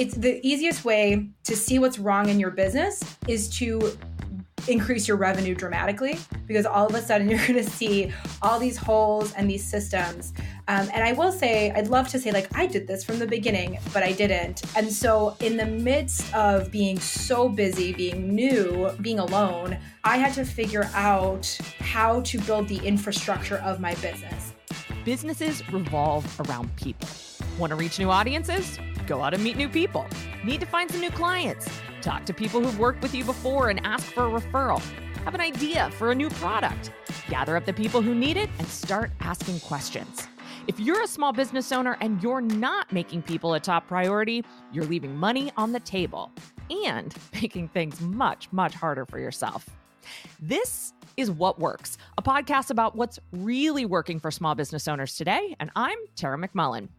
It's the easiest way to see what's wrong in your business is to increase your revenue dramatically, because all of a sudden you're going to see all these holes and these systems. And I will say, I'd love to say like, I did this from the beginning, but I didn't. And so in the midst of being so busy, being new, being alone, I had to figure out how to build the infrastructure of my business. Businesses revolve around people. Want to reach new audiences? Go out and meet new people. Need to find some new clients? Talk to people who've worked with you before and ask for a referral. Have an idea for a new product? Gather up the people who need it and start asking questions. If you're a small business owner and you're not making people a top priority, you're leaving money on the table and making things much, much harder for yourself. This is What Works, a podcast about what's really working for small business owners today, and I'm Tara McMullen.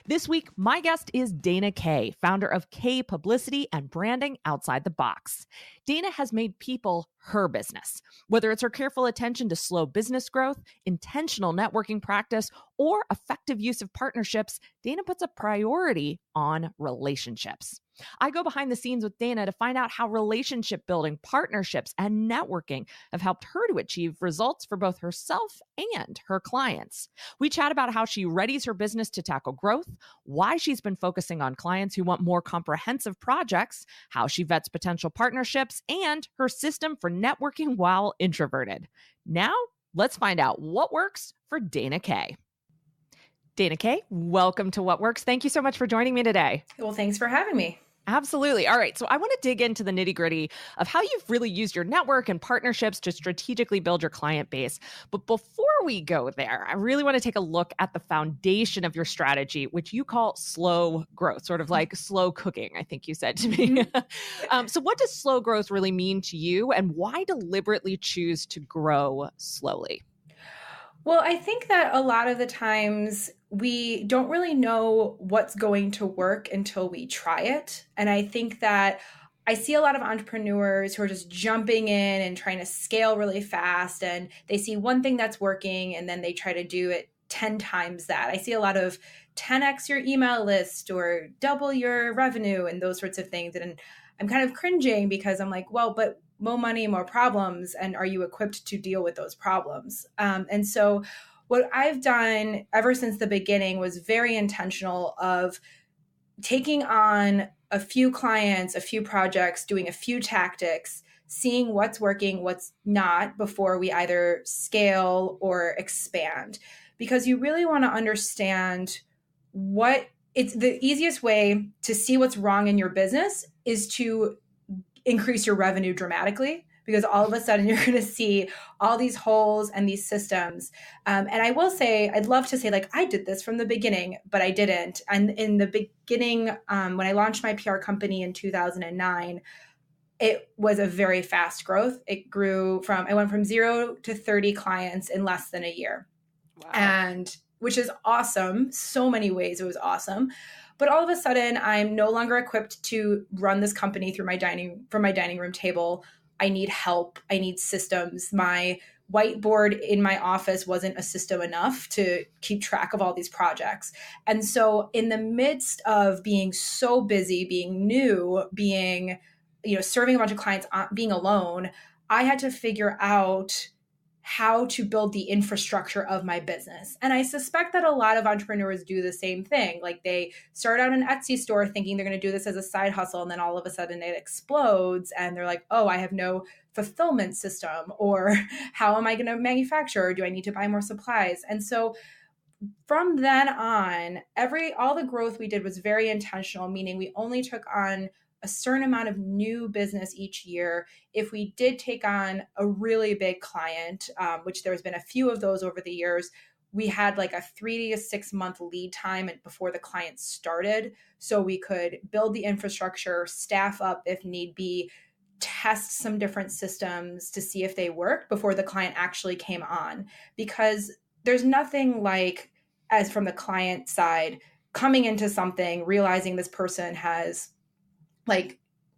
This week, my guest is Dana Kaye, founder of Kaye Publicity and Branding Outside the Box. Dana has made people her business. Whether it's her careful attention to slow business growth, intentional networking practice, or effective use of partnerships, Dana puts a priority on relationships. I go behind the scenes with Dana to find out how relationship building, partnerships, and networking have helped her to achieve results for both herself and her clients. We chat about how she readies her business to tackle growth, why she's been focusing on clients who want more comprehensive projects, how she vets potential partnerships, and her system for networking while introverted. Now, let's find out what works for Dana Kaye. Dana Kaye, welcome to What Works. Thank you so much for joining me today. Well, thanks for having me. Absolutely. All right. So I want to dig into the nitty-gritty of how you've really used your network and partnerships to strategically build your client base. But before we go there, I really want to take a look at the foundation of your strategy, which you call slow growth, sort of like slow cooking, I think you said to me. So what does slow growth really mean to you, and why deliberately choose to grow slowly? Well, I think that a lot of the times we don't really know what's going to work until we try it. And I think that I see a lot of entrepreneurs who are just jumping in and trying to scale really fast, and they see one thing that's working and then they try to do it 10 times that. I see a lot of 10x your email list or double your revenue and those sorts of things. And I'm kind of cringing because I'm like, well, but more money, more problems. And are you equipped to deal with those problems? And so what I've done ever since the beginning was very intentional of taking on a few clients, a few projects, doing a few tactics, seeing what's working, what's not before we either scale or expand. Because you really want to understand it's the easiest way to see what's wrong in your business is to increase your revenue dramatically, because all of a sudden you're going to see all these holes and these systems. And I will say, I'd love to say like, I did this from the beginning, but I didn't. And in the beginning, when I launched my PR company in 2009, it was a very fast growth. It grew I went from 0 to 30 clients in less than a year. Wow. And which is awesome. So many ways it was awesome. But all of a sudden, I'm no longer equipped to run this company from my dining room table. I need help. I need systems. My whiteboard in my office wasn't a system enough to keep track of all these projects. And so in the midst of being so busy, being new, being, serving a bunch of clients, being alone, I had to figure out how to build the infrastructure of my business. And I suspect that a lot of entrepreneurs do the same thing. Like they start out an Etsy store thinking they're going to do this as a side hustle. And then all of a sudden it explodes and they're like, oh, I have no fulfillment system, or how am I going to manufacture? Or do I need to buy more supplies? And so from then on, all the growth we did was very intentional, meaning we only took on a certain amount of new business each year. If we did take on a really big client, which there's been a few of those over the years, we had like a 3 to 6 month lead time before the client started. So we could build the infrastructure, staff up if need be, test some different systems to see if they work before the client actually came on. Because there's nothing like, as from the client side, coming into something, realizing this person has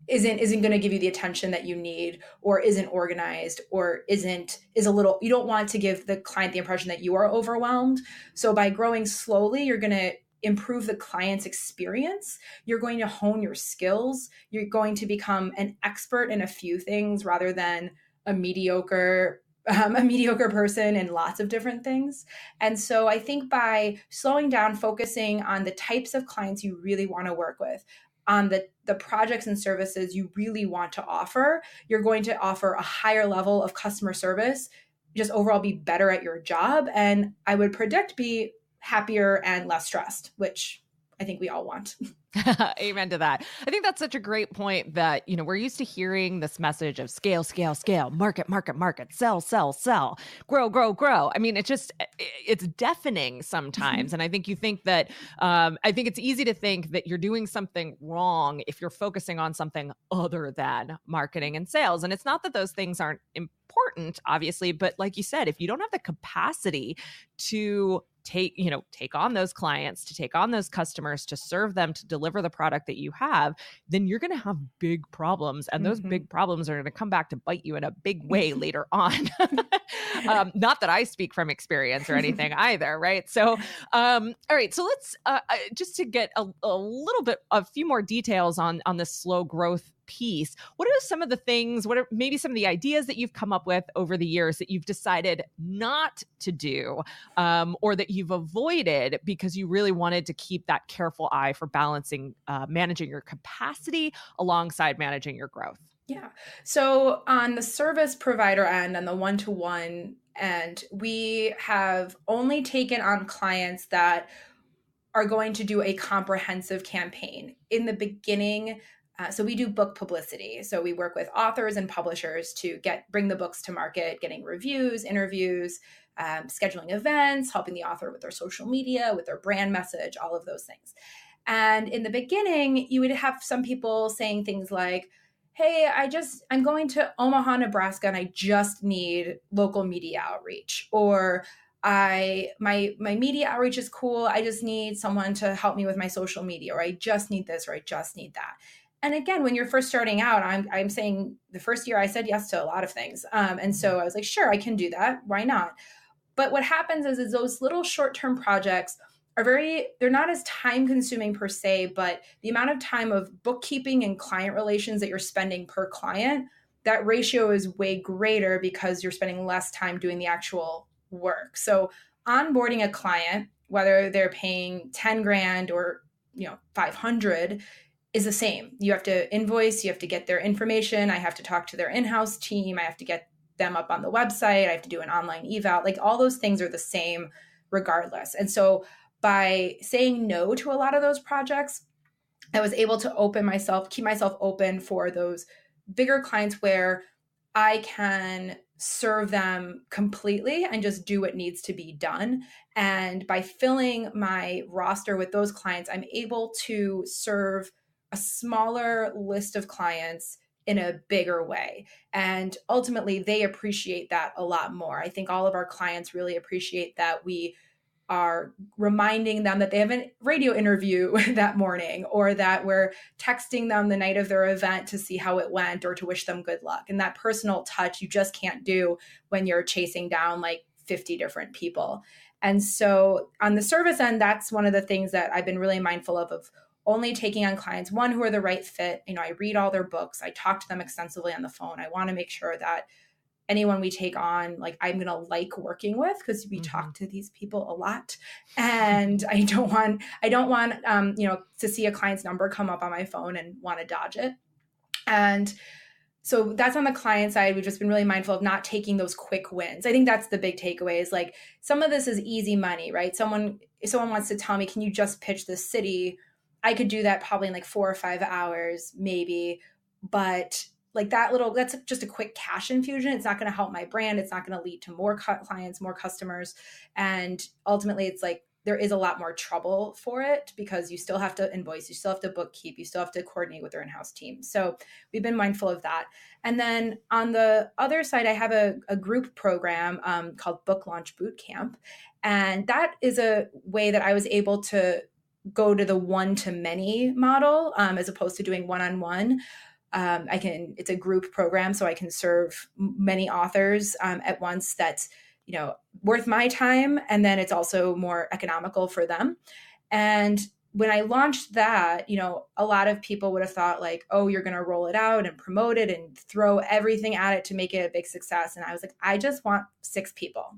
isn't going to give you the attention that you need, or isn't organized, or is a little, you don't want to give the client the impression that you are overwhelmed. So by growing slowly, you're going to improve the client's experience. You're going to hone your skills. You're going to become an expert in a few things rather than a mediocre person in lots of different things. And so I think by slowing down, focusing on the types of clients you really want to work with, on the projects and services you really want to offer, you're going to offer a higher level of customer service, just overall be better at your job. And I would predict be happier and less stressed, which I think we all want. Amen to that. I think that's such a great point that, we're used to hearing this message of scale, scale, scale, market, market, market, sell, sell, sell, grow, grow, grow. I mean, it's deafening sometimes. And I think you think that, I think it's easy to think that you're doing something wrong if you're focusing on something other than marketing and sales. And it's not that those things aren't important, obviously, but like you said, if you don't have the capacity to take on those clients, to take on those customers, to serve them, to deliver the product that you have, then you're going to have big problems. And those big problems are going to come back to bite you in a big way later on. Not that I speak from experience or anything either, right? So, all right. So let's, just to get a few more details on this slow growth piece. What are some of the things, what are maybe some of the ideas that you've come up with over the years that you've decided not to do, or that you've avoided because you really wanted to keep that careful eye for balancing, managing your capacity alongside managing your growth? Yeah. So on the service provider end and the one-to-one end, we have only taken on clients that are going to do a comprehensive campaign. In the beginning, so we do book publicity. So we work with authors and publishers to bring the books to market, getting reviews, interviews, scheduling events, helping the author with their social media, with their brand message, all of those things. And in the beginning, you would have some people saying things like, hey, I'm going to Omaha, Nebraska, and I just need local media outreach. Or my media outreach is cool. I just need someone to help me with my social media, or I just need this, or I just need that. And again, when you're first starting out, I'm saying the first year I said yes to a lot of things. And so I was like, sure, I can do that. Why not? But what happens is those little short-term projects they're not as time consuming per se, but the amount of time of bookkeeping and client relations that you're spending per client, that ratio is way greater because you're spending less time doing the actual work. So onboarding a client, whether they're paying 10 grand or 500, is the same. You have to invoice, you have to get their information. I have to talk to their in-house team. I have to get them up on the website. I have to do an online eval. Like all those things are the same regardless. And so by saying no to a lot of those projects, I was able to keep myself open for those bigger clients where I can serve them completely and just do what needs to be done. And by filling my roster with those clients, I'm able to serve a smaller list of clients in a bigger way. And ultimately, they appreciate that a lot more. I think all of our clients really appreciate that we are reminding them that they have a radio interview that morning, or that we're texting them the night of their event to see how it went or to wish them good luck. And that personal touch you just can't do when you're chasing down like 50 different people. And so on the service end, that's one of the things that I've been really mindful of only taking on clients, one, who are the right fit. I read all their books. I talk to them extensively on the phone. I want to make sure that anyone we take on, like, I'm going to like working with, because we talk to these people a lot. And I don't want, to see a client's number come up on my phone and want to dodge it. And so that's on the client side. We've just been really mindful of not taking those quick wins. I think that's the big takeaway, is like, some of this is easy money, right? If someone wants to tell me, can you just pitch this city? I could do that probably in like 4 or 5 hours, maybe. But like that's just a quick cash infusion. It's not going to help my brand. It's not going to lead to more clients, more customers. And ultimately, it's like there is a lot more trouble for it, because you still have to invoice, you still have to bookkeep, you still have to coordinate with their in-house team. So we've been mindful of that. And then on the other side, I have a group program called Book Launch Bootcamp. And that is a way that I was able to go to the one-to-many model, as opposed to doing one-on-one. It's a group program, so I can serve many authors at once. That's, worth my time. And then it's also more economical for them. And when I launched that, a lot of people would have thought like, oh, you're going to roll it out and promote it and throw everything at it to make it a big success. And I was like, I just want 6 people.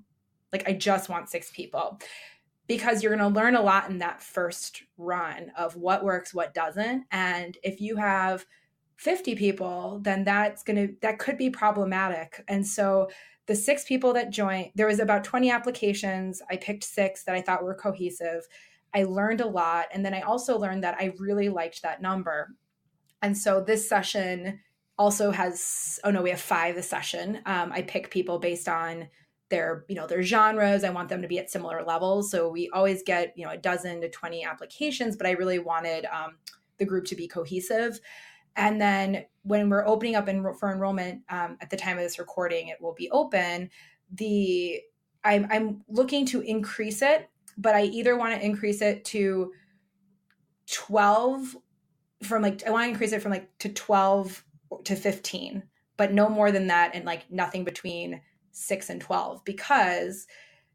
Like, I just want 6 people, because you're going to learn a lot in that first run of what works, what doesn't. And if you have 50 people, then that could be problematic. And so the 6 people that joined, there was about 20 applications. I picked 6 that I thought were cohesive. I learned a lot. And then I also learned that I really liked that number. And so this session also has, we have 5 this session. I pick people based on their genres. I want them to be at similar levels. So we always get, a dozen to 20 applications, but I really wanted the group to be cohesive. And then when we're opening up for enrollment, at the time of this recording, it will be open. I'm looking to increase it, but I either want to increase it to 12 I want to increase it from to 12 to 15, but no more than that, and nothing between 6 and 12, because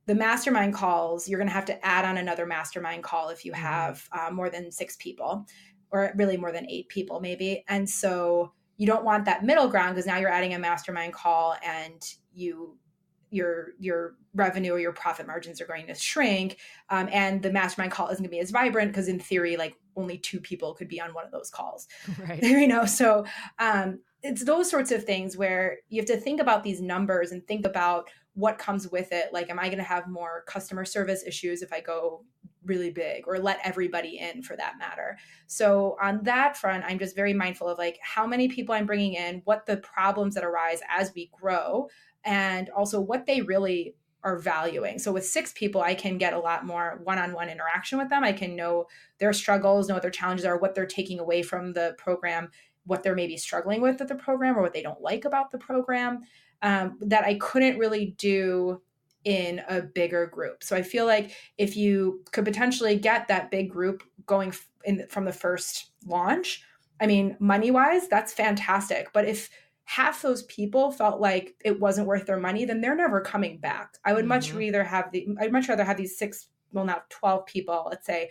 the mastermind calls, you're going to have to add on another mastermind call if you have more than 6 people, or really more than 8 people maybe. And so you don't want that middle ground, because now you're adding a mastermind call and your revenue or your profit margins are going to shrink. And the mastermind call isn't going to be as vibrant, because in theory, only 2 people could be on one of those calls. Right. So it's those sorts of things where you have to think about these numbers and think about what comes with it. Am I going to have more customer service issues if I go really big, or let everybody in for that matter? So on that front, I'm just very mindful of how many people I'm bringing in, what the problems that arise as we grow, and also what they really are valuing. So with 6 people, I can get a lot more one-on-one interaction with them. I can know their struggles, know what their challenges are, what they're taking away from the program, what they're maybe struggling with the program, or what they don't like about the program, that I couldn't really do in a bigger group. So I feel like if you could potentially get that big group going from the first launch, I mean, money-wise, that's fantastic. But if half those people felt like it wasn't worth their money, then they're never coming back. I would much rather have these 6, well, now 12 people, let's say,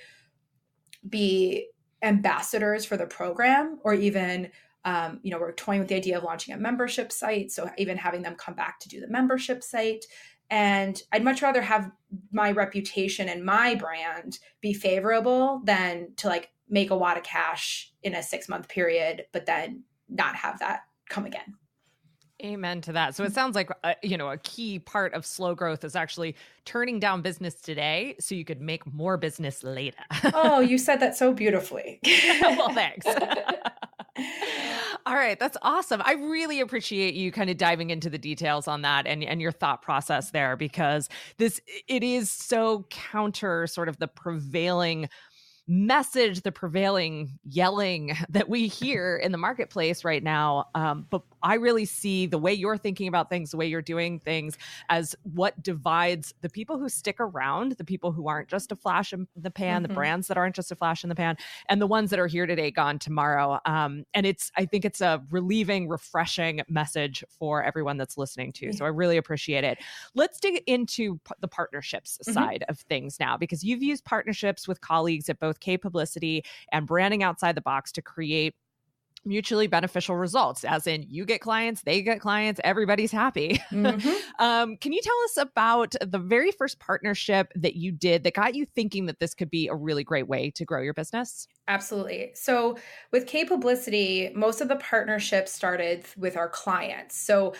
be ambassadors for the program, or even, we're toying with the idea of launching a membership site. So even having them come back to do the membership site. And I'd much rather have my reputation and my brand be favorable than to make a wad of cash in a 6-month period, but then not have that come again. Amen to that. So it sounds like, a key part of slow growth is actually turning down business today so you could make more business later. Oh, you said that so beautifully. Well, thanks. All right. That's awesome. I really appreciate you kind of diving into the details on that and your thought process there, because it is so counter sort of the prevailing message, the prevailing yelling that we hear in the marketplace right now. But I really see the way you're thinking about things, the way you're doing things, as what divides the people who stick around, the people who aren't just a flash in the pan, the brands that aren't just a flash in the pan, and the ones that are here today, gone tomorrow. And I think it's a relieving, refreshing message for everyone that's listening to. So I really appreciate it. Let's dig into the partnerships side of things now, because you've used partnerships with colleagues at both Kaye Publicity and Branding Outside the Box to create mutually beneficial results, as in you get clients, they get clients, everybody's happy. Can you tell us about the very first partnership that you did that got you thinking that this could be a really great way to grow your business? Absolutely. So with Kaye Publicity, most of the partnerships started with our clients. So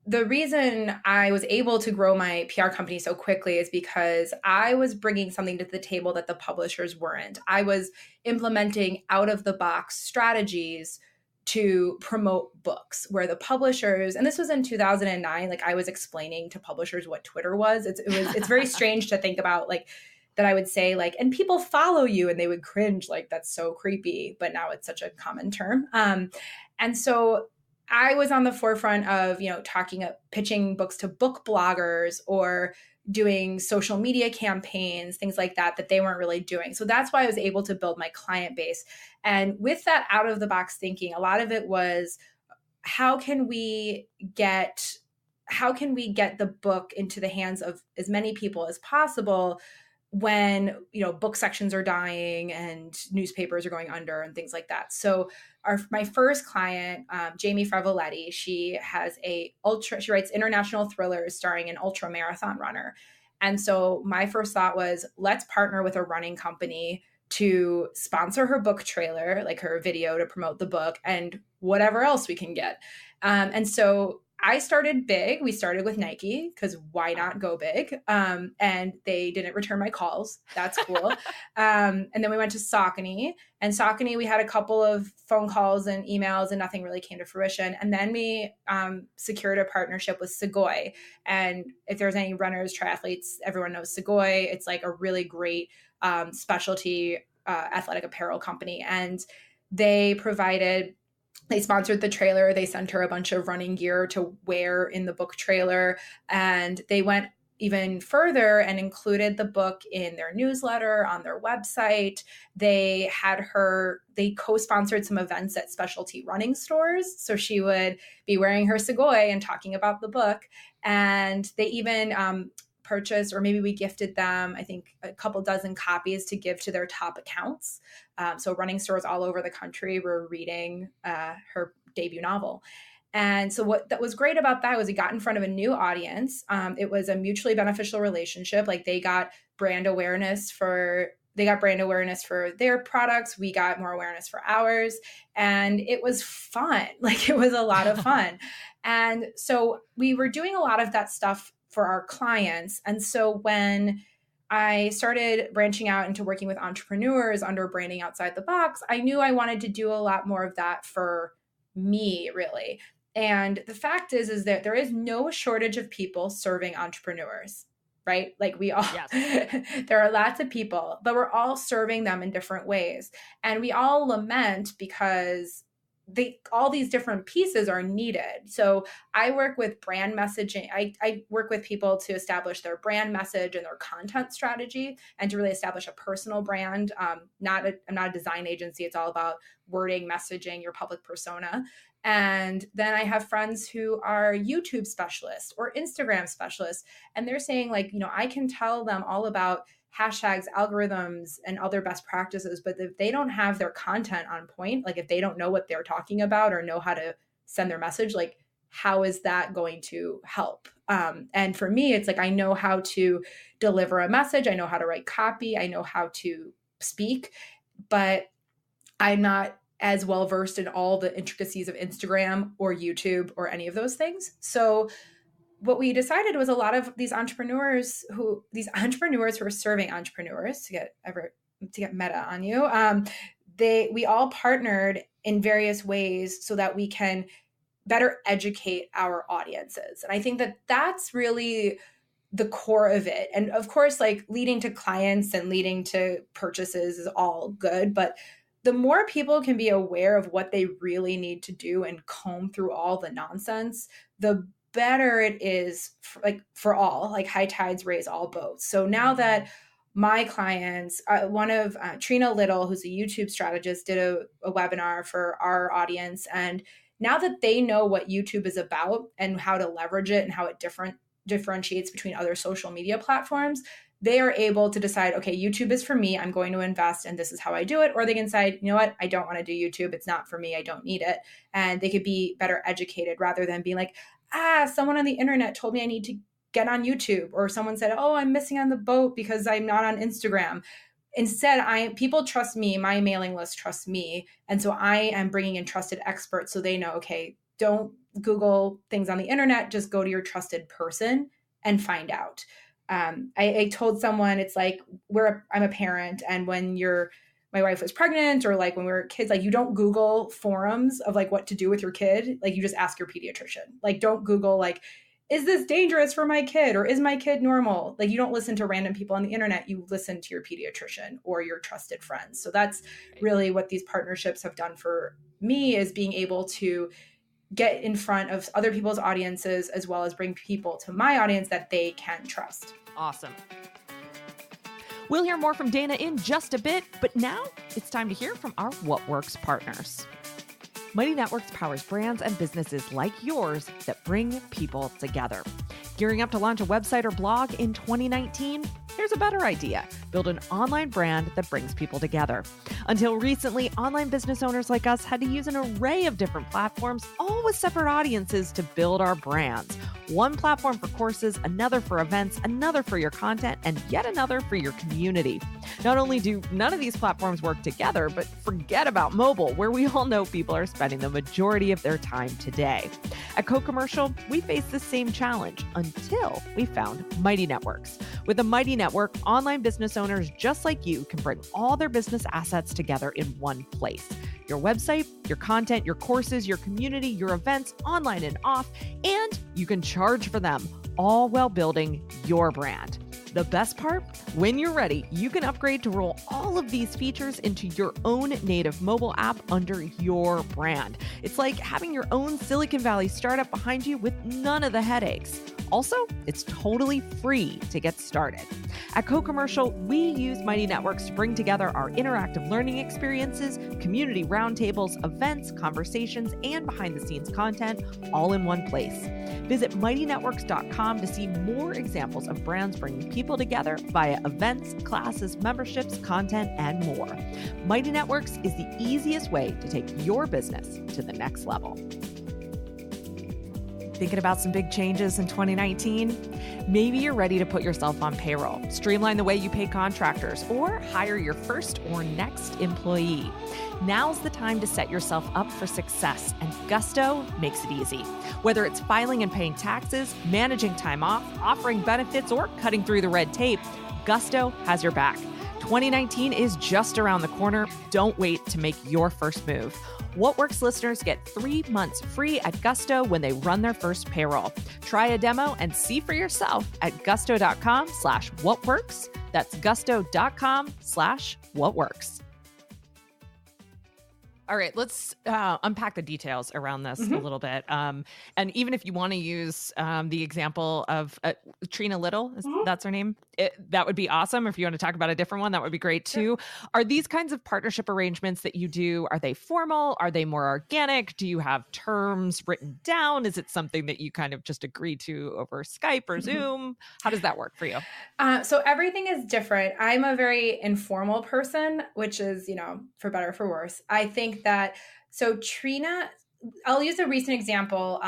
the reason I was able to grow my PR company so quickly is because I was bringing something to the table that the publishers weren't. I was implementing out-of-the-box strategies to promote books, where the publishers, and this was in 2009, I was explaining to publishers what Twitter was. It's very strange to think about that I would say and people follow you, and they would cringe, that's so creepy, but now it's such a common term. And so I was on the forefront of, pitching books to book bloggers, or doing social media campaigns, things like that they weren't really doing. So that's why I was able to build my client base. And with that out of the box thinking, a lot of it was, how can we get the book into the hands of as many people as possible when, book sections are dying and newspapers are going under and things like that. So my first client, Jamie Fravoletti, she writes international thrillers starring an ultra marathon runner. And so my first thought was, let's partner with a running company to sponsor her book trailer, like her video to promote the book, and whatever else we can get. And so I started big. We started with Nike because why not go big? And they didn't return my calls. That's cool. And then we went to Saucony. And Saucony, we had a couple of phone calls and emails and nothing really came to fruition. And then we secured a partnership with Segoy. And if there's any runners, triathletes, everyone knows Segoy. It's like a really great specialty athletic apparel company. And they sponsored the trailer. They sent her a bunch of running gear to wear in the book trailer. And they went even further and included the book in their newsletter, on their website. They co-sponsored some events at specialty running stores. So she would be wearing her Segoy and talking about the book. And they even purchased, or maybe we gifted them, I think, a couple dozen copies to give to their top accounts. So running stores all over the country were reading her debut novel. And so what that was great about that was it got in front of a new audience. It was a mutually beneficial relationship. Like they got brand awareness for their products. We got more awareness for ours. And it was fun. Like it was a lot of fun. And so we were doing a lot of that stuff for our clients. And so when I started branching out into working with entrepreneurs under branding outside the box, I knew I wanted to do a lot more of that for me, really. And the fact is that there is no shortage of people serving entrepreneurs, right? Like we all, yes. There are lots of people, but we're all serving them in different ways. And we all lament because all these different pieces are needed. So I work with brand messaging. I work with people to establish their brand message and their content strategy and to really establish a personal brand. I'm not a design agency. It's all about wording, messaging, your public persona. And then I have friends who are YouTube specialists or Instagram specialists. And they're saying like, I can tell them all about hashtags, algorithms, and other best practices. But if they don't have their content on point, like if they don't know what they're talking about or know how to send their message, like how is that going to help? And for me, it's like, I know how to deliver a message. I know how to write copy. I know how to speak, but I'm not as well versed in all the intricacies of Instagram or YouTube or any of those things. So what we decided was a lot of these entrepreneurs who are serving entrepreneurs, to get meta on you. We all partnered in various ways so that we can better educate our audiences. And I think that that's really the core of it. And of course, like leading to clients and leading to purchases is all good, but the more people can be aware of what they really need to do and comb through all the nonsense, the better it is for all. Like high tides raise all boats. So now that my clients, one of Trina Little, who's a YouTube strategist, did a webinar for our audience. And now that they know what YouTube is about and how to leverage it and how it differentiates between other social media platforms, they are able to decide, okay, YouTube is for me. I'm going to invest and this is how I do it. Or they can decide, you know what? I don't want to do YouTube. It's not for me. I don't need it. And they could be better educated rather than being like, someone on the internet told me I need to get on YouTube, or someone said, oh, I'm missing on the boat because I'm not on Instagram. Instead, people trust me. My mailing list trusts me. And so I am bringing in trusted experts so they know, okay, don't Google things on the internet. Just go to your trusted person and find out. I told someone, it's like I'm a parent, and when my wife was pregnant, or like when we were kids, like you don't Google forums of like what to do with your kid. Like you just ask your pediatrician. Like don't Google like, is this dangerous for my kid, or is my kid normal? Like you don't listen to random people on the internet. You listen to your pediatrician or your trusted friends. So that's really what these partnerships have done for me, is being able to get in front of other people's audiences as well as bring people to my audience that they can trust. Awesome. We'll hear more from Dana in just a bit, but now it's time to hear from our What Works partners. Mighty Networks powers brands and businesses like yours that bring people together. Gearing up to launch a website or blog in 2019? Here's a better idea. Build an online brand that brings people together. Until recently, online business owners like us had to use an array of different platforms, all with separate audiences to build our brands. One platform for courses, another for events, another for your content, and yet another for your community. Not only do none of these platforms work together, but forget about mobile, where we all know people are spending the majority of their time today. At Co-Commercial, we faced the same challenge until we found Mighty Networks. With a Mighty Network, online business owners just like you can bring all their business assets together in one place. Your website, your content, your courses, your community, your events, online and off, and you can charge for them, all while building your brand. The best part? When you're ready, you can upgrade to roll all of these features into your own native mobile app under your brand. It's like having your own Silicon Valley startup behind you with none of the headaches. Also, it's totally free to get started. At Co-Commercial, we use Mighty Networks to bring together our interactive learning experiences, community roundtables, events, conversations, and behind-the-scenes content all in one place. Visit mightynetworks.com to see more examples of brands bringing people together via events, classes, memberships, content, and more. Mighty Networks is the easiest way to take your business to the next level. Thinking about some big changes in 2019? Maybe you're ready to put yourself on payroll, streamline the way you pay contractors, or hire your first or next employee. Now's the time to set yourself up for success, and Gusto makes it easy. Whether it's filing and paying taxes, managing time off, offering benefits, or cutting through the red tape, Gusto has your back. 2019 is just around the corner. Don't wait to make your first move. What Works listeners get 3 months free at Gusto when they run their first payroll. Try a demo and see for yourself at gusto.com/whatworks. That's gusto.com/whatworks. All right, let's unpack the details around this a little bit. And even if you want to use the example of Trina Little, that's her name, that would be awesome. If you want to talk about a different one, that would be great too. Sure. Are these kinds of partnership arrangements that you do, are they formal? Are they more organic? Do you have terms written down? Is it something that you kind of just agree to over Skype or Zoom? How does that work for you? So everything is different. I'm a very informal person, which is, for better or for worse. I think so Trina, I'll use a recent example.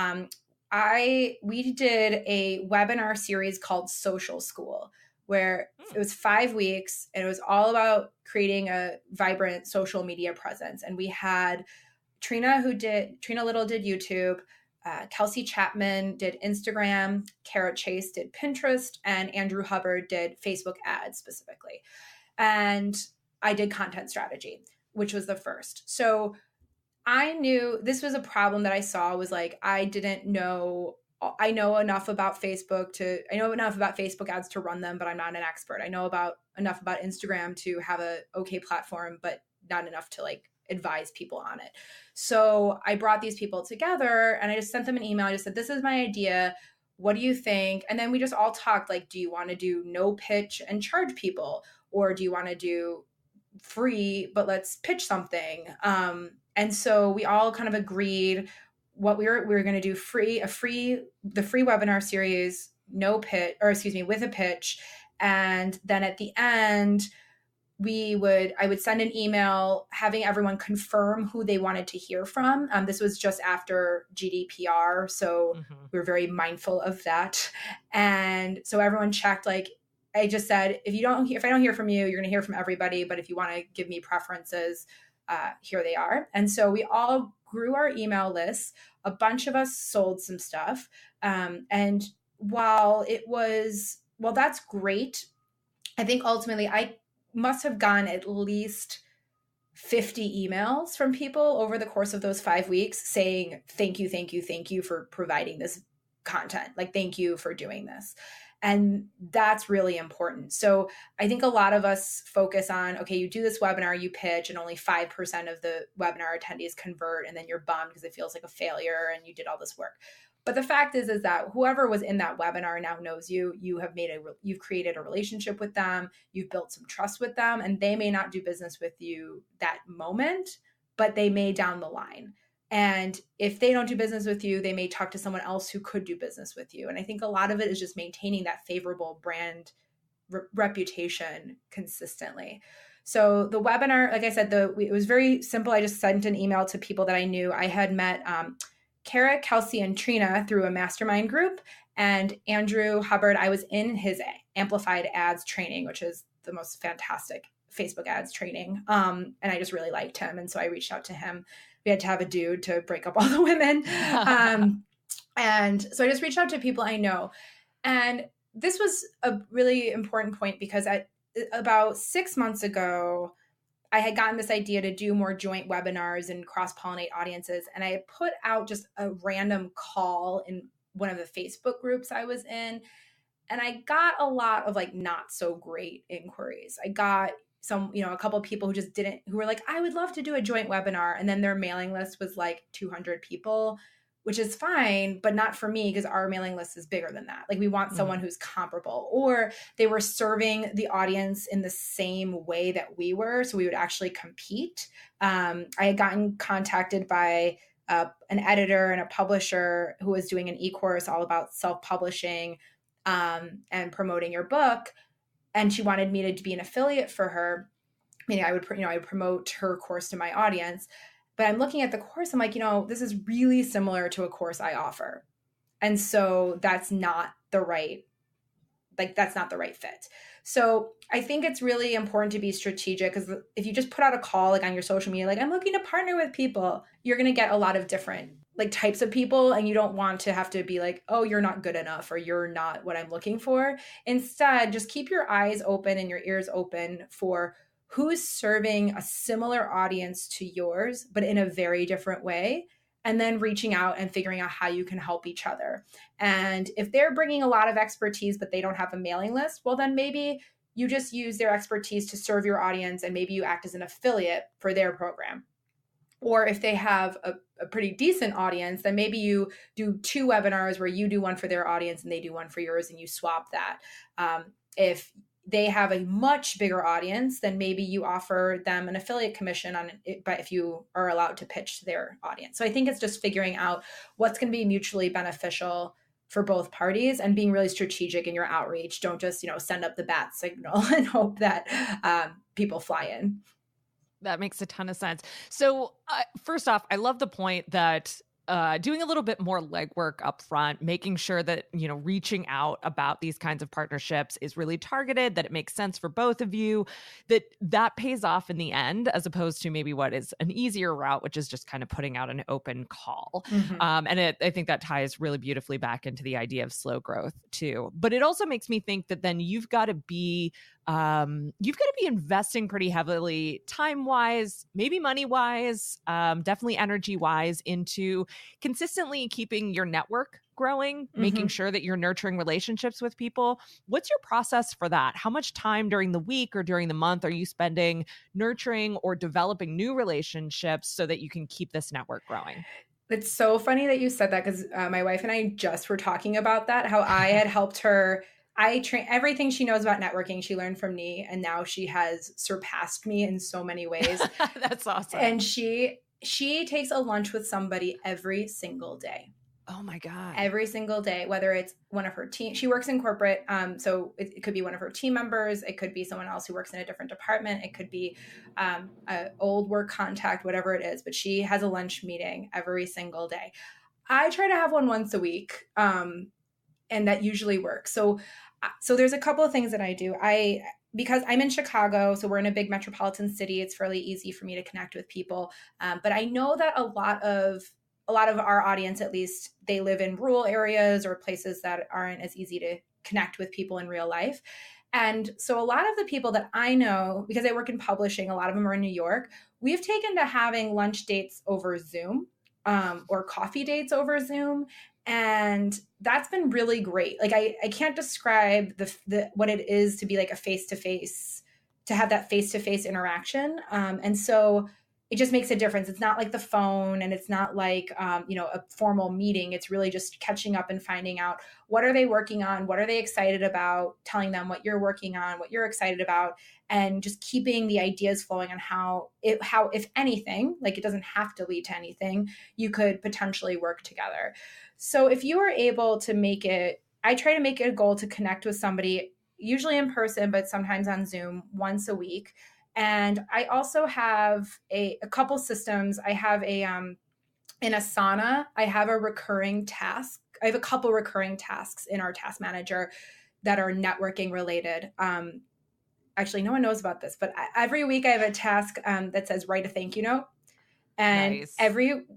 We did a webinar series called Social School, where it was 5 weeks and it was all about creating a vibrant social media presence. And we had Trina Little did YouTube, Kelsey Chapman did Instagram, Kara Chase did Pinterest, and Andrew Hubbard did Facebook ads specifically. And I did content strategy, which was the first. So I knew this was a problem that I saw was like, I know enough about Facebook ads to run them, but I'm not an expert. I know enough about Instagram to have a okay platform, but not enough to advise people on it. So I brought these people together and I just sent them an email. I just said, this is my idea. What do you think? And then we just all talked do you want to do no pitch and charge people? Or do you want to do free, but let's pitch something? And so we all kind of agreed what we were going to do the free webinar series, with a pitch. And then at the end, I would send an email having everyone confirm who they wanted to hear from. This was just after GDPR. So we were very mindful of that. And so everyone checked, I just said, if I don't hear from you, you're going to hear from everybody. But if you want to give me preferences, here they are. And so we all grew our email lists. A bunch of us sold some stuff. And while that's great, I think ultimately I must have gotten at least 50 emails from people over the course of those 5 weeks saying, thank you for providing this content. Thank you for doing this. And that's really important. So I think a lot of us focus on, okay, you do this webinar, you pitch, and only 5% of the webinar attendees convert, and then you're bummed because it feels like a failure and you did all this work. But the fact is that whoever was in that webinar now knows you. You've created a relationship with them. You've built some trust with them, and they may not do business with you that moment, but they may down the line. And if they don't do business with you, they may talk to someone else who could do business with you. And I think a lot of it is just maintaining that favorable brand reputation consistently. So the webinar, like I said, it was very simple. I just sent an email to people that I knew. I had met Kara, Kelsey, and Trina through a mastermind group, and Andrew Hubbard, I was in his amplified ads training, which is the most fantastic Facebook ads training. And I just really liked him. And so I reached out to him. We had to have a dude to break up all the women. And so I just reached out to people I know. And this was a really important point because about 6 months ago, I had gotten this idea to do more joint webinars and cross-pollinate audiences. And I had put out just a random call in one of the Facebook groups I was in. And I got a lot of like not so great inquiries. I got a couple of people who were like, I would love to do a joint webinar. And then their mailing list was like 200 people, which is fine, but not for me because our mailing list is bigger than that. Like we want someone who's comparable, or they were serving the audience in the same way that we were. So we would actually compete. I had gotten contacted by an editor and a publisher who was doing an e-course all about self-publishing and promoting your book. And she wanted me to be an affiliate for her. Meaning I would promote her course to my audience. But I'm looking at the course, I'm like, this is really similar to a course I offer. And so that's not the right fit. So I think it's really important to be strategic, because if you just put out a call like on your social media, like I'm looking to partner with people, you're going to get a lot of different like types of people. And you don't want to have to be like, oh, you're not good enough, or you're not what I'm looking for. Instead, just keep your eyes open and your ears open for who's serving a similar audience to yours, but in a very different way, and then reaching out and figuring out how you can help each other. And if they're bringing a lot of expertise, but they don't have a mailing list, well, then maybe you just use their expertise to serve your audience, and maybe you act as an affiliate for their program. Or if they have a pretty decent audience, then maybe you do 2 webinars where you do one for their audience and they do one for yours, and you swap that. If they have a much bigger audience, then maybe you offer them an affiliate commission on it, but if you are allowed to pitch to their audience. So I think it's just figuring out what's going to be mutually beneficial for both parties and being really strategic in your outreach. Don't just, send up the bat signal and hope that people fly in. That makes a ton of sense. So first off, I love the point that doing a little bit more legwork up front, making sure that, reaching out about these kinds of partnerships is really targeted, that it makes sense for both of you, that pays off in the end, as opposed to maybe what is an easier route, which is just kind of putting out an open call. And I think that ties really beautifully back into the idea of slow growth too. But it also makes me think that then you've got to be investing pretty heavily, time-wise, maybe money-wise, definitely energy-wise, into consistently keeping your network growing, making sure that you're nurturing relationships with people. What's your process for that? How much time during the week or during the month are you spending nurturing or developing new relationships so that you can keep this network growing? It's so funny that you said that, because my wife and I just were talking about that, how I had helped her. I train everything she knows about networking. She learned from me, and now she has surpassed me in so many ways. That's awesome. And she takes a lunch with somebody every single day. Oh my God. Every single day, whether it's one of her team, she works in corporate. So it could be one of her team members. It could be someone else who works in a different department. It could be an old work contact, whatever it is. But she has a lunch meeting every single day. I try to have one once a week. And that usually works. So there's a couple of things that I do. Because I'm in Chicago, so we're in a big metropolitan city, it's fairly easy for me to connect with people. But I know that a lot of our audience, at least, they live in rural areas or places that aren't as easy to connect with people in real life. And so a lot of the people that I know, because I work in publishing, a lot of them are in New York, we've taken to having lunch dates over Zoom, or coffee dates over Zoom. And that's been really great. Like I can't describe the what it is to be like a face-to-face, to have that face-to-face interaction. And so it just makes a difference. It's not like the phone, and it's not like, a formal meeting. It's really just catching up and finding out, what are they working on? What are they excited about? Telling them what you're working on, what you're excited about, and just keeping the ideas flowing on how, if anything, like it doesn't have to lead to anything, you could potentially work together. So if you are able to make it, I try to make it a goal to connect with somebody, usually in person, but sometimes on Zoom once a week. And I also have a couple systems. I have in Asana, I have a recurring task. I have a couple recurring tasks in our task manager that are networking related. Actually, no one knows about this, but every week I have a task that says write a thank you note. And Nice.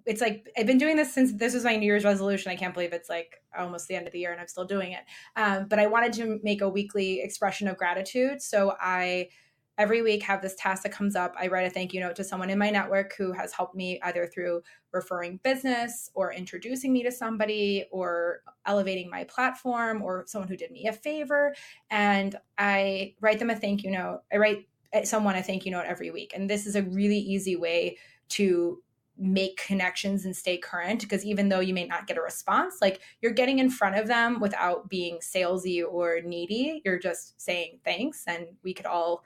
it's like, I've been doing this since this was my New Year's resolution. I can't believe it's like almost the end of the year and I'm still doing it. But I wanted to make a weekly expression of gratitude. So I every week have this task that comes up. I write a thank you note to someone in my network who has helped me either through referring business or introducing me to somebody or elevating my platform or someone who did me a favor. And I write them a thank you note. I write someone a thank you note every week. And this is a really easy way to make connections and stay current, because even though you may not get a response, like you're getting in front of them without being salesy or needy. You're just saying thanks, and we could all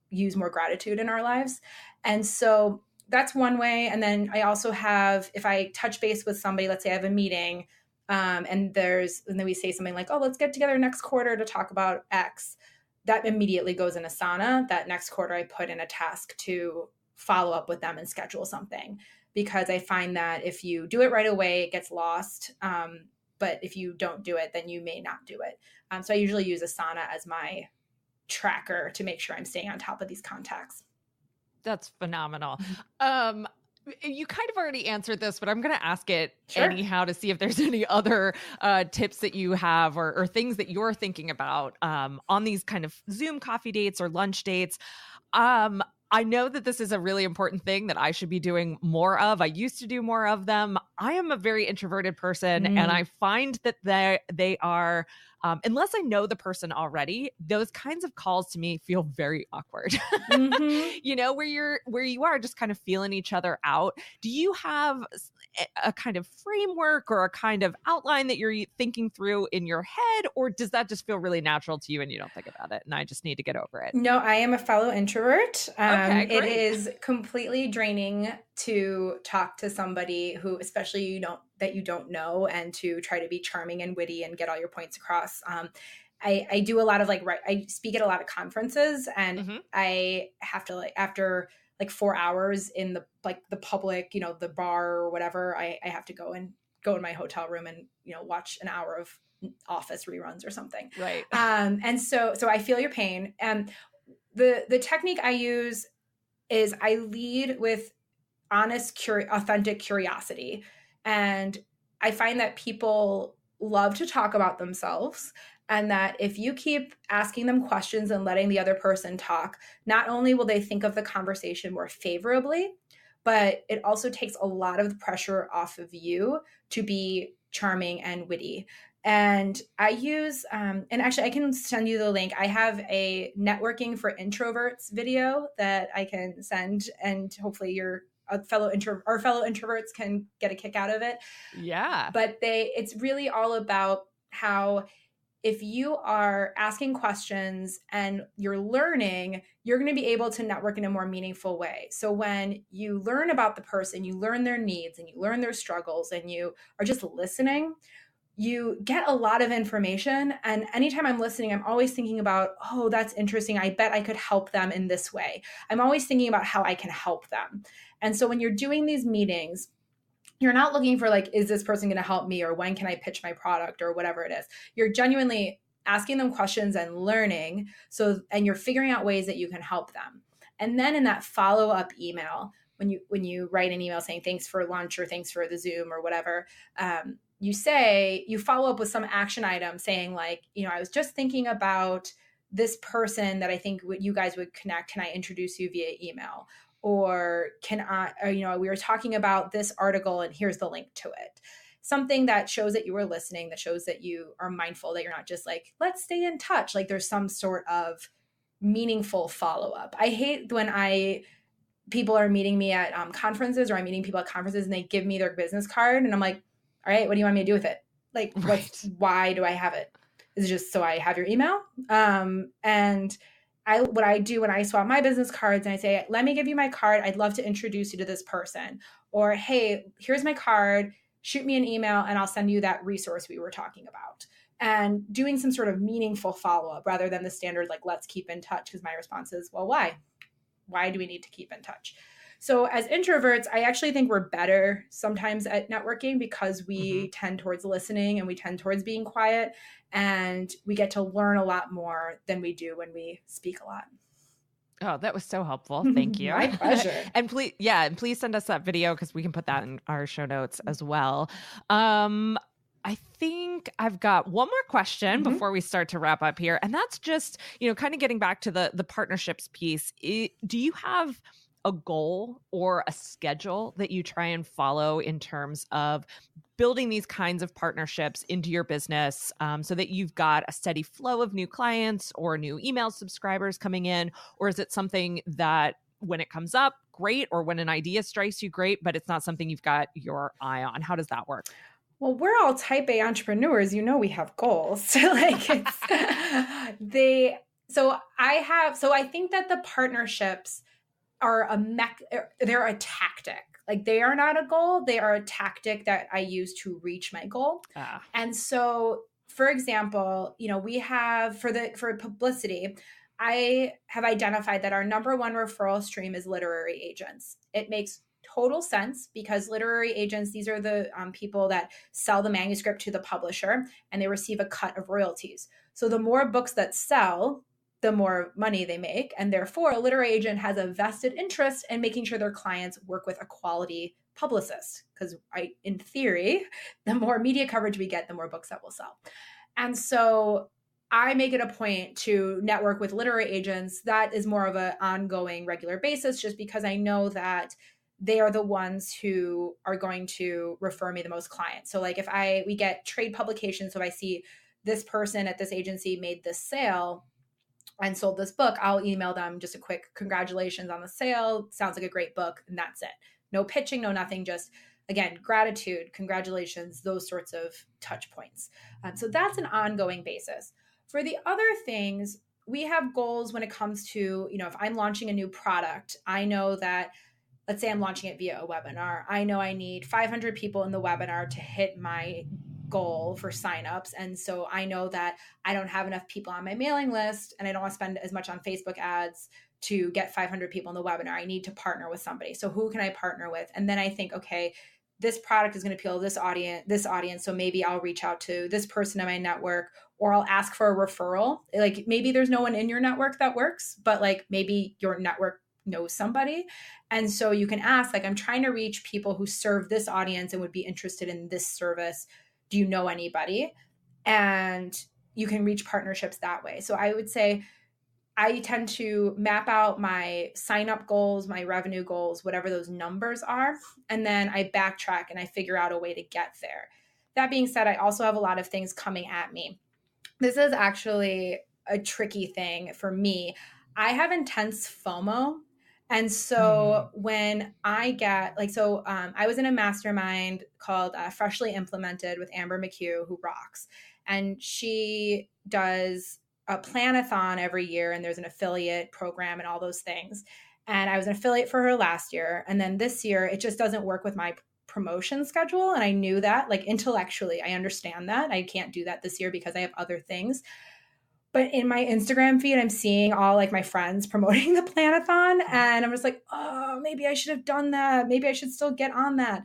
use more gratitude in our lives. And so that's one way. And then I also have, if I touch base with somebody, let's say I have a meeting, and then we say something like, oh, let's get together next quarter to talk about X. That immediately goes in Asana. That next quarter I put in a task to follow up with them and schedule something, because I find that if you do it right away, it gets lost. But if you don't do it, then you may not do it. So I usually use Asana as my tracker to make sure I'm staying on top of these contacts. That's phenomenal. You kind of already answered this, but I'm going to ask it Sure. anyhow to see if there's any other tips that you have or things that you're thinking about on these kind of Zoom coffee dates or lunch dates. I know that this is a really important thing that I should be doing more of. I used to do more of them. I am a very introverted person, and I find that they are, unless I know the person already, those kinds of calls to me feel very awkward. You know, where you are just kind of feeling each other out. Do you have a kind of framework or a kind of outline that you're thinking through in your head, or does that just feel really natural to you and you don't think about it and I just need to get over it? No, I am a fellow introvert. Okay, great. It is completely draining to talk to somebody who, especially you don't know, and to try to be charming and witty and get all your points across. I do a lot of I speak at a lot of conferences, and I have to after 4 hours in the public, the bar or whatever, I have to go in my hotel room and, watch an hour of Office reruns or something. Right. And so I feel your pain. And the technique I use is I lead with honest, authentic curiosity. And I find that people love to talk about themselves, and that if you keep asking them questions and letting the other person talk, not only will they think of the conversation more favorably, but it also takes a lot of the pressure off of you to be charming and witty. And I use, and actually I can send you the link. I have a networking for introverts video that I can send, and hopefully our fellow introverts can get a kick out of it. Yeah. But it's really all about how, if you are asking questions and you're learning, you're going to be able to network in a more meaningful way. So when you learn about the person, you learn their needs and you learn their struggles, and you are just listening, you get a lot of information. And anytime I'm listening, I'm always thinking about, oh, that's interesting. I bet I could help them in this way. I'm always thinking about how I can help them. And so when you're doing these meetings, you're not looking for is this person going to help me, or when can I pitch my product, or whatever it is. You're genuinely asking them questions and learning. And you're figuring out ways that you can help them. And then in that follow-up email, when you write an email saying thanks for lunch or thanks for the Zoom or whatever, you follow up with some action item saying I was just thinking about this person that I think you guys would connect. Can I introduce you via email? Or we were talking about this article and here's the link to it. Something that shows that you were listening, that shows that you are mindful, that you're not just let's stay in touch. There's some sort of meaningful follow-up. I hate when people are meeting me at conferences, or I'm meeting people at conferences and they give me their business card and I'm like, all right, what do you want me to do with it? Right. Why do I have it? Is it just so I have your email? And what I do when I swap my business cards, and I say, let me give you my card. I'd love to introduce you to this person. Or, hey, here's my card. Shoot me an email and I'll send you that resource we were talking about. and doing some sort of meaningful follow-up rather than the standard, like, let's keep in touch. Because my response is, well, why? Why do we need to keep in touch? So as introverts, I actually think we're better sometimes at networking because we tend towards listening and we tend towards being quiet, and we get to learn a lot more than we do when we speak a lot. Oh, that was so helpful. Thank you. My pleasure. And please send us that video because we can put that in our show notes as well. I think I've got one more question before we start to wrap up here. And that's just, kind of getting back to the partnerships piece. Do you have a goal or a schedule that you try and follow in terms of building these kinds of partnerships into your business, so that you've got a steady flow of new clients or new email subscribers coming in? Or is it something that when it comes up, great, or when an idea strikes you, great, but it's not something you've got your eye on? How does that work? Well, we're all type A entrepreneurs. We have goals. So I think that the partnerships are they're a tactic. Like, they are not a goal. They are a tactic that I use to reach my goal. And so, for example, we have for publicity, I have identified that our number one referral stream is literary agents. It makes total sense because literary agents, these are the people that sell the manuscript to the publisher and they receive a cut of royalties. So the more books that sell, the more money they make. And therefore, a literary agent has a vested interest in making sure their clients work with a quality publicist. Because in theory, the more media coverage we get, the more books that will sell. And so I make it a point to network with literary agents. That is more of an ongoing, regular basis, just because I know that they are the ones who are going to refer me the most clients. So like if we get trade publications, so I see this person at this agency made this sale and sold this book, I'll email them just a quick congratulations on the sale. Sounds like a great book. And that's it. No pitching, no nothing. Just, again, gratitude, congratulations, those sorts of touch points. So that's an ongoing basis. For the other things, we have goals when it comes to, if I'm launching a new product, I know that, let's say I'm launching it via a webinar. I know I need 500 people in the webinar to hit my goal for signups. And so I know that I don't have enough people on my mailing list and I don't want to spend as much on Facebook ads to get 500 people in the webinar. I need to partner with somebody. So who can I partner with? And then I think, okay, this product is going to appeal to this audience. So maybe I'll reach out to this person in my network, or I'll ask for a referral. Like maybe there's no one in your network that works, but like maybe your network knows somebody. And so you can ask, like, I'm trying to reach people who serve this audience and would be interested in this service. Do you know anybody? And you can reach partnerships that way. So I would say I tend to map out my sign up goals, my revenue goals, whatever those numbers are. And then I backtrack and I figure out a way to get there. That being said, I also have a lot of things coming at me. This is actually a tricky thing for me. I have intense FOMO. And so when I get I was in a mastermind called Freshly Implemented with Amber McHugh, who rocks. And she does a planathon every year, and there's an affiliate program and all those things. And I was an affiliate for her last year. And then this year, it just doesn't work with my promotion schedule. And I knew that, like, intellectually, I understand that. I can't do that this year because I have other things. But in my Instagram feed, I'm seeing all like my friends promoting the planathon. And I'm just like, oh, maybe I should have done that. Maybe I should still get on that.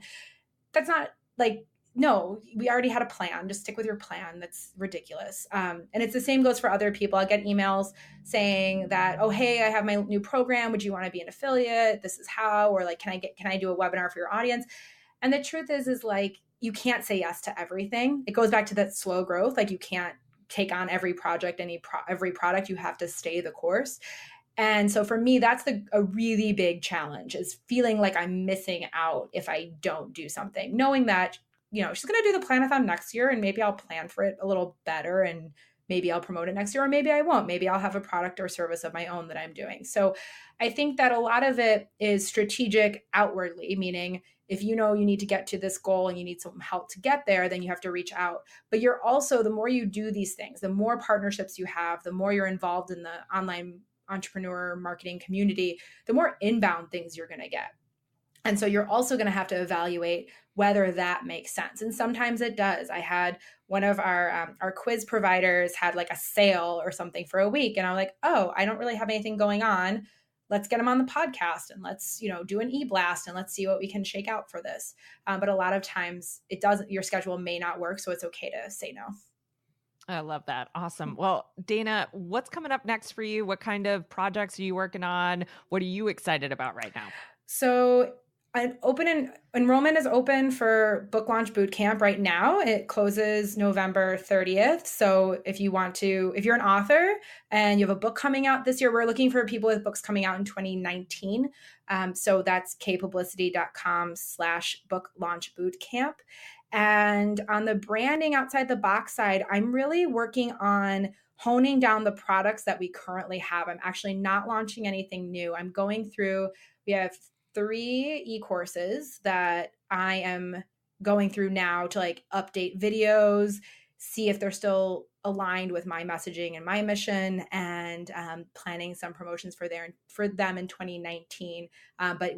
That's not like, no, we already had a plan. Just stick with your plan. That's ridiculous. And it's the same goes for other people. I get emails saying that, oh, hey, I have my new program. Would you want to be an affiliate? This is how, or like, can I do a webinar for your audience? And the truth is like, you can't say yes to everything. It goes back to that slow growth. Like you can't take on every project, every product. You have to stay the course. And so for me, that's a really big challenge, is feeling like I'm missing out if I don't do something, knowing that, she's going to do the planathon next year and maybe I'll plan for it a little better and maybe I'll promote it next year, or maybe I won't. Maybe I'll have a product or service of my own that I'm doing. So I think that a lot of it is strategic outwardly, meaning if you know you need to get to this goal and you need some help to get there, then you have to reach out. But you're also, the more you do these things, the more partnerships you have, the more you're involved in the online entrepreneur marketing community, the more inbound things you're going to get. And so you're also going to have to evaluate whether that makes sense. And sometimes it does. I had one of our quiz providers had like a sale or something for a week. And I'm like, oh, I don't really have anything going on. Let's get them on the podcast and let's, do an e-blast and let's see what we can shake out for this. But a lot of times it doesn't, your schedule may not work. So it's okay to say no. I love that. Awesome. Well, Dana, what's coming up next for you? What kind of projects are you working on? What are you excited about right now? So enrollment is open for Book Launch Bootcamp right now. It closes November 30th. So if you're an author and you have a book coming out this year, we're looking for people with books coming out in 2019. So that's kayepublicity.com/book launch bootcamp. And on the branding outside the box side, I'm really working on honing down the products that we currently have. I'm actually not launching anything new. I'm going through, we have 3 e-courses that I am going through now to like update videos, see if they're still aligned with my messaging and my mission, and planning some promotions for them in 2019. But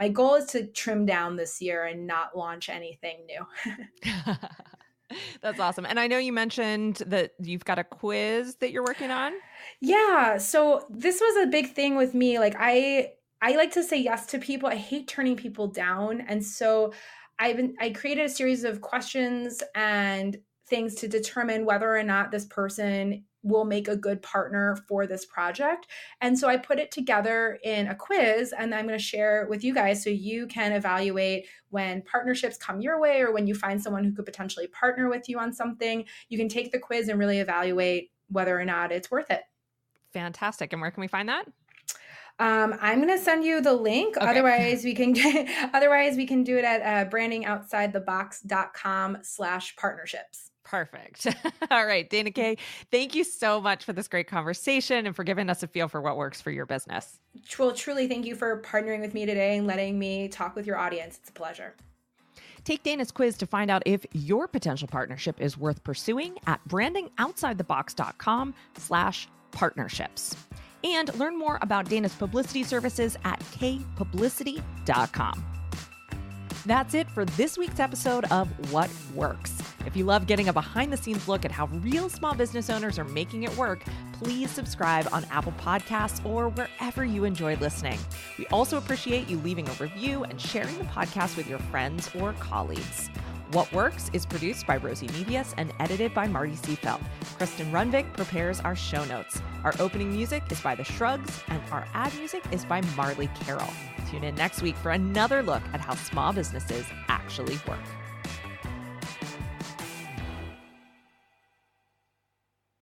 my goal is to trim down this year and not launch anything new. That's awesome. And I know you mentioned that you've got a quiz that you're working on. Yeah. So this was a big thing with me. Like I like to say yes to people. I hate turning people down. And so I created a series of questions and things to determine whether or not this person will make a good partner for this project. And so I put it together in a quiz, and I'm going to share with you guys so you can evaluate when partnerships come your way or when you find someone who could potentially partner with you on something. You can take the quiz and really evaluate whether or not it's worth it. Fantastic. And where can we find that? I'm going to send you the link. Okay. Otherwise we can do it at brandingoutsidethebox.com/partnerships. Perfect. All right, Dana Kaye, thank you so much for this great conversation and for giving us a feel for what works for your business. Well, truly, thank you for partnering with me today and letting me talk with your audience. It's a pleasure. Take Dana's quiz to find out if your potential partnership is worth pursuing at brandingoutsidethebox.com/partnerships. And learn more about Dana's publicity services at kayepublicity.com. That's it for this week's episode of What Works. If you love getting a behind-the-scenes look at how real small business owners are making it work, please subscribe on Apple Podcasts or wherever you enjoy listening. We also appreciate you leaving a review and sharing the podcast with your friends or colleagues. What Works is produced by Rosie Mevius and edited by Marty Seafeld. Kristen Runvik prepares our show notes. Our opening music is by The Shrugs, and our ad music is by Marley Carroll. Tune in next week for another look at how small businesses actually work.